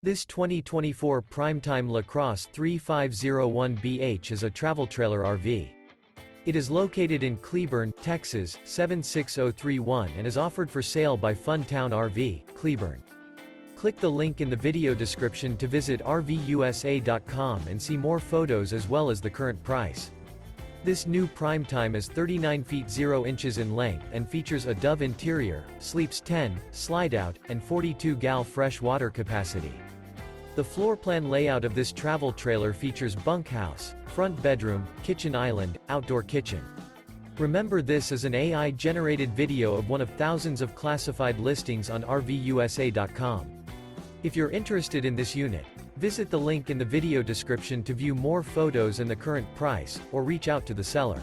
This 2024 Prime Time LaCrosse 3501BH is a travel trailer RV. It is located in Cleburne, Texas, 76031 and is offered for sale by Fun Town RV, Cleburne. Click the link in the video description to visit RVUSA.com and see more photos as well as the current price. This new Prime Time is 39 feet 0 inches in length and features a Dove interior, sleeps 10, Slideout, and 42 gal fresh water capacity. The floor plan layout of this travel trailer features bunkhouse, front bedroom, kitchen island, outdoor kitchen. Remember, this is an AI-generated video of one of thousands of classified listings on RVUSA.com. If you're interested in this unit, visit the link in the video description to view more photos and the current price, or reach out to the seller.